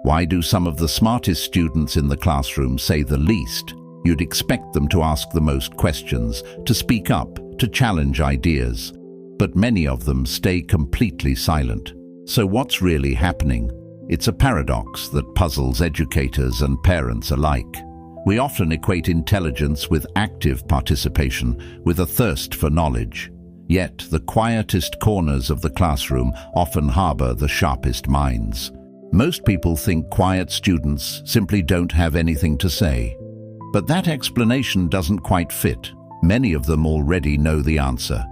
Why do some of the smartest students in the classroom say the least? You'd expect them to ask the most questions, to speak up, to challenge ideas. But many of them stay completely silent. So what's really happening? It's a paradox that puzzles educators and parents alike. We often equate intelligence with active participation, with a thirst for knowledge. Yet the quietest corners of the classroom often harbor the sharpest minds. Most people think quiet students simply don't have anything to say. But that explanation doesn't quite fit. Many of them already know the answer,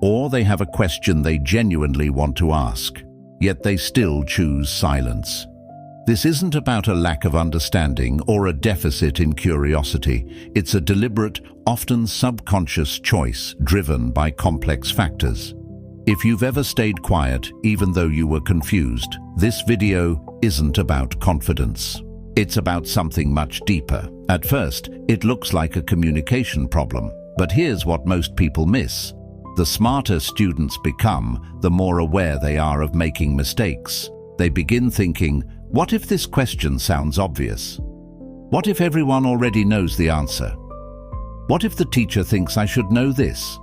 or they have a question they genuinely want to ask, yet they still choose silence. This isn't about a lack of understanding or a deficit in curiosity. It's a deliberate, often subconscious choice driven by complex factors. If you've ever stayed quiet, even though you were confused, this video isn't about confidence. It's about something much deeper. At first, it looks like a communication problem, but here's what most people miss. The smarter students become, the more aware they are of making mistakes. They begin thinking, what if this question sounds obvious? What if everyone already knows the answer? What if the teacher thinks I should know this?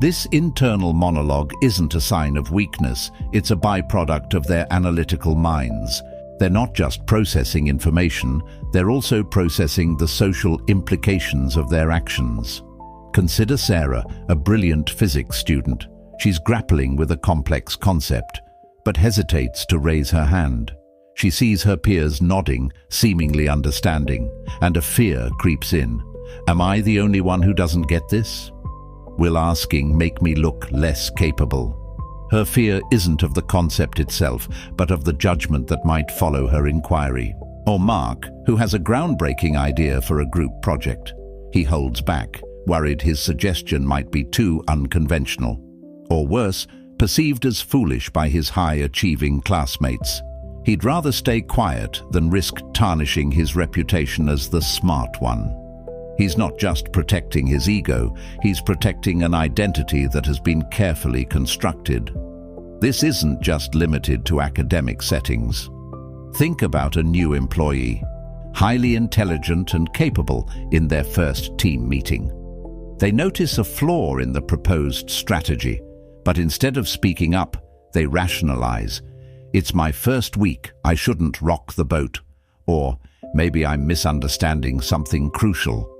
This internal monologue isn't a sign of weakness, it's a byproduct of their analytical minds. They're not just processing information, they're also processing the social implications of their actions. Consider Sarah, a brilliant physics student. She's grappling with a complex concept, but hesitates to raise her hand. She sees her peers nodding, seemingly understanding, and a fear creeps in. Am I the only one who doesn't get this? Will asking make me look less capable? Her fear isn't of the concept itself, but of the judgment that might follow her inquiry. Or Mark, who has a groundbreaking idea for a group project. He holds back, worried his suggestion might be too unconventional. Or worse, perceived as foolish by his high-achieving classmates. He'd rather stay quiet than risk tarnishing his reputation as the smart one. He's not just protecting his ego, he's protecting an identity that has been carefully constructed. This isn't just limited to academic settings. Think about a new employee, highly intelligent and capable in their first team meeting. They notice a flaw in the proposed strategy, but instead of speaking up, they rationalize. It's my first week, I shouldn't rock the boat. Or maybe I'm misunderstanding something crucial.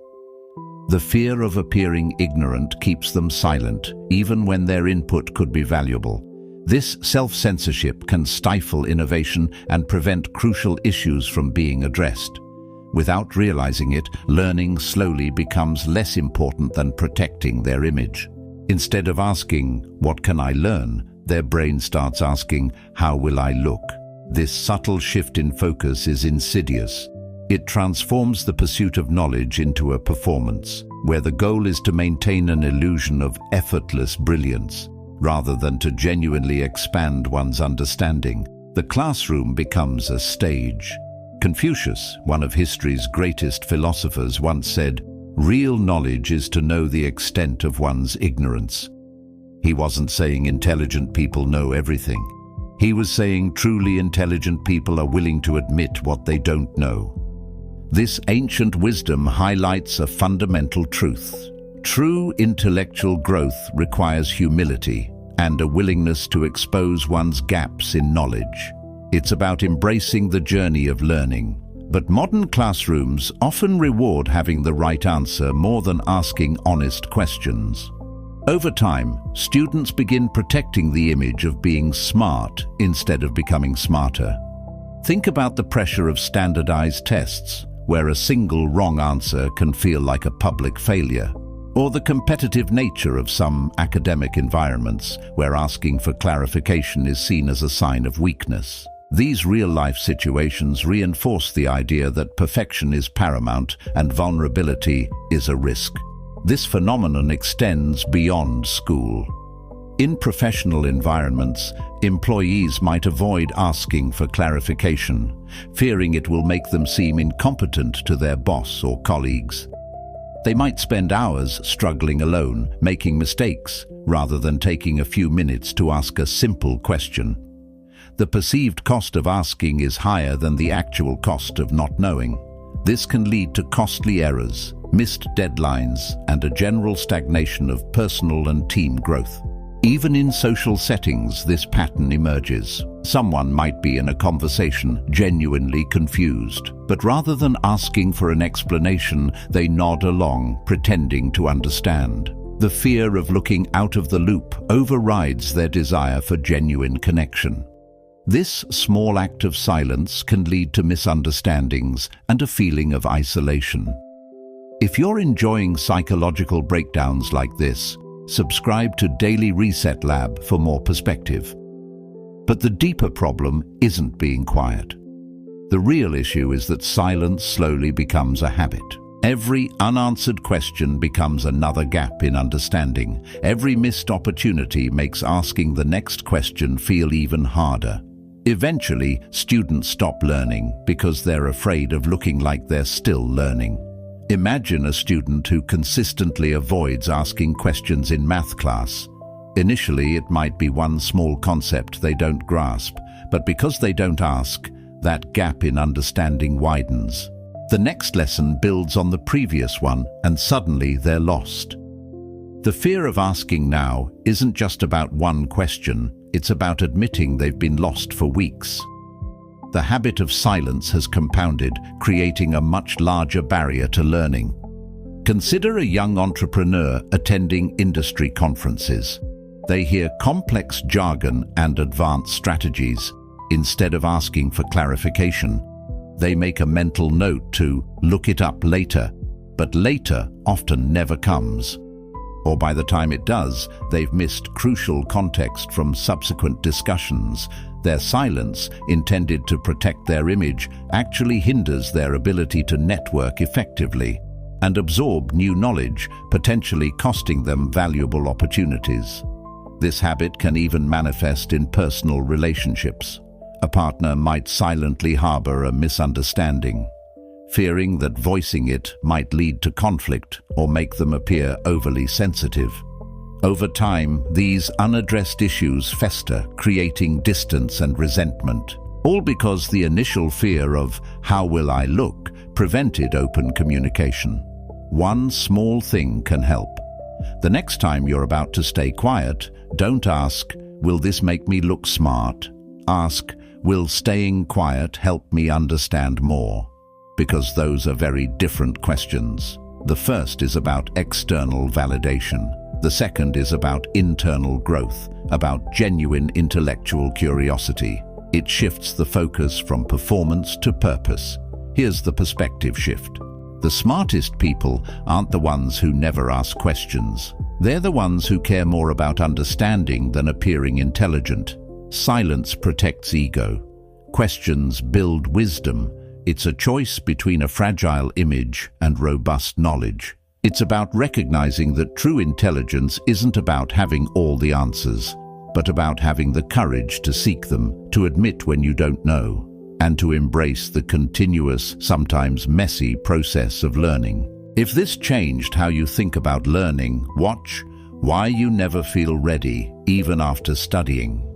The fear of appearing ignorant keeps them silent, even when their input could be valuable. This self-censorship can stifle innovation and prevent crucial issues from being addressed. Without realizing it, learning slowly becomes less important than protecting their image. Instead of asking, "What can I learn?" their brain starts asking, "How will I look?" This subtle shift in focus is insidious. It transforms the pursuit of knowledge into a performance, where the goal is to maintain an illusion of effortless brilliance, rather than to genuinely expand one's understanding. The classroom becomes a stage. Confucius, one of history's greatest philosophers, once said, "Real knowledge is to know the extent of one's ignorance." He wasn't saying intelligent people know everything. He was saying truly intelligent people are willing to admit what they don't know. This ancient wisdom highlights a fundamental truth. True intellectual growth requires humility and a willingness to expose one's gaps in knowledge. It's about embracing the journey of learning. But modern classrooms often reward having the right answer more than asking honest questions. Over time, students begin protecting the image of being smart instead of becoming smarter. Think about the pressure of standardized tests, where a single wrong answer can feel like a public failure, or the competitive nature of some academic environments, where asking for clarification is seen as a sign of weakness. These real-life situations reinforce the idea that perfection is paramount and vulnerability is a risk. This phenomenon extends beyond school. In professional environments, employees might avoid asking for clarification, fearing it will make them seem incompetent to their boss or colleagues. They might spend hours struggling alone, making mistakes, rather than taking a few minutes to ask a simple question. The perceived cost of asking is higher than the actual cost of not knowing. This can lead to costly errors, missed deadlines, and a general stagnation of personal and team growth. Even in social settings, this pattern emerges. Someone might be in a conversation genuinely confused, but rather than asking for an explanation, they nod along, pretending to understand. The fear of looking out of the loop overrides their desire for genuine connection. This small act of silence can lead to misunderstandings and a feeling of isolation. If you're enjoying psychological breakdowns like this, subscribe to Daily Reset Lab for more perspective. But the deeper problem isn't being quiet. The real issue is that silence slowly becomes a habit. Every unanswered question becomes another gap in understanding. Every missed opportunity makes asking the next question feel even harder. Eventually, students stop learning because they're afraid of looking like they're still learning. Imagine a student who consistently avoids asking questions in math class. Initially, it might be one small concept they don't grasp, but because they don't ask, that gap in understanding widens. The next lesson builds on the previous one, and suddenly they're lost. The fear of asking now isn't just about one question, it's about admitting they've been lost for weeks. The habit of silence has compounded, creating a much larger barrier to learning. Consider a young entrepreneur attending industry conferences. They hear complex jargon and advanced strategies. Instead of asking for clarification, they make a mental note to look it up later, but later often never comes. Or by the time it does, they've missed crucial context from subsequent discussions. Their silence, intended to protect their image, actually hinders their ability to network effectively and absorb new knowledge, potentially costing them valuable opportunities. This habit can even manifest in personal relationships. A partner might silently harbor a misunderstanding, fearing that voicing it might lead to conflict or make them appear overly sensitive. Over time, these unaddressed issues fester, creating distance and resentment, all because the initial fear of "how will I look" prevented open communication. One small thing can help. The next time you're about to stay quiet, don't ask, "Will this make me look smart?" Ask, "Will staying quiet help me understand more?" Because those are very different questions. The first is about external validation. The second is about internal growth, about genuine intellectual curiosity. It shifts the focus from performance to purpose. Here's the perspective shift. The smartest people aren't the ones who never ask questions. They're the ones who care more about understanding than appearing intelligent. Silence protects ego. Questions build wisdom. It's a choice between a fragile image and robust knowledge. It's about recognizing that true intelligence isn't about having all the answers, but about having the courage to seek them, to admit when you don't know, and to embrace the continuous, sometimes messy process of learning. If this changed how you think about learning, watch Why You Never Feel Ready, Even After Studying.